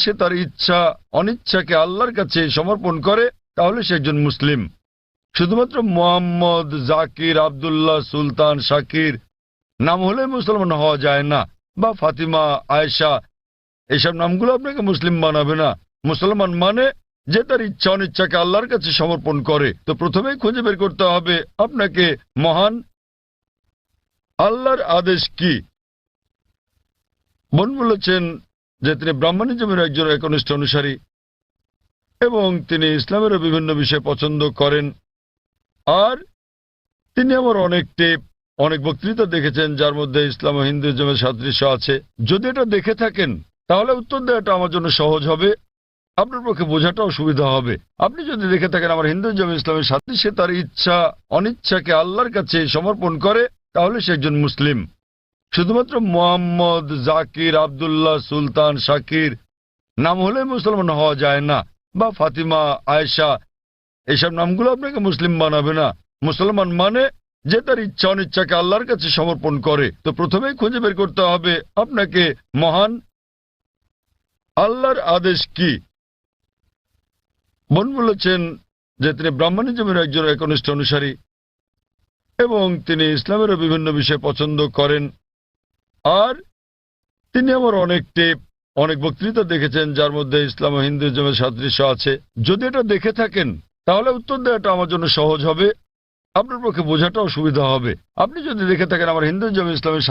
সে তার ইচ্ছা অনিচ্ছাকে আল্লাহর কাছে সমর্পণ করে তাহলে সে একজন মুসলিম। শুধুমাত্র মোহাম্মদ, জাকির, আব্দুল্লাহ, সুলতান, শাকির নাম হলে মুসলমান হওয়া যায় না, বা ফাতিমা, আয়েশা, এসব নামগুলো আপনাকে মুসলিম বানাবে না। মুসলমান মানে যে তার ইচ্ছা অনিচ্ছাকে আল্লাহর কাছে সমর্পণ করে। তো প্রথমেই খুঁজে বের করতে হবে আপনাকে মহান আল্লাহর আদেশ কি। বোন বলেছেন যে তিনি ব্রাহ্মণিজমের একজন একনিষ্ঠ অনুসারী এবং তিনি ইসলামেরও বিভিন্ন বিষয় পছন্দ করেন। আর তিনি আমার অনেক বক্তৃতা দেখেছেন যার মধ্যে ইসলাম ও হিন্দুইজমের সাদৃশ্য আছে। যদি এটা দেখে থাকেন তাহলে উত্তর দেওয়াটা আমার জন্য সহজ হবে, আপনার পক্ষে বোঝাটাও সুবিধা হবে। আপনি যদি দেখে থাকেন আমার হিন্দুইজম ইসলামের সাথে সে তার ইচ্ছা অনিচ্ছাকে আল্লাহর কাছে সমর্পণ করে তাহলে সে একজন মুসলিম। শুধুমাত্র মোহাম্মদ, জাকির, আব্দুল্লাহ, সুলতান, শাকির নাম হলে মুসলমান হওয়া যায় না, বা ফাতিমা, আয়েশা, এসব নামগুলো আপনাকে মুসলিম বানাবে না। মুসলমান মানে যে তার ইচ্ছা অনিচ্ছাকে আল্লাহর কাছে সমর্পণ করে। তো প্রথমেই খুঁজে বের করতে হবে আপনাকে মহান আল্লাহর আদেশ কি। বোন বলেছেন যে তিনি ব্রাহ্মণিজমের একজন একনিষ্ঠ অনুসারী এবং তিনি ইসলামেরও বিভিন্ন বিষয় পছন্দ করেন। আর তিনি আমার অনেক বক্তৃতা দেখেছেন যার মধ্যে ইসলাম ও হিন্দুইজমের সাদৃশ্য আছে। যদি এটা দেখে থাকেন তাহলে উত্তর দেওয়াটা আমার জন্য সহজ হবে, আপনার পক্ষে বোঝাটাও সুবিধা হবে। আপনি যদি দেখে থাকেন আমার হিন্দুইজম ইসলামের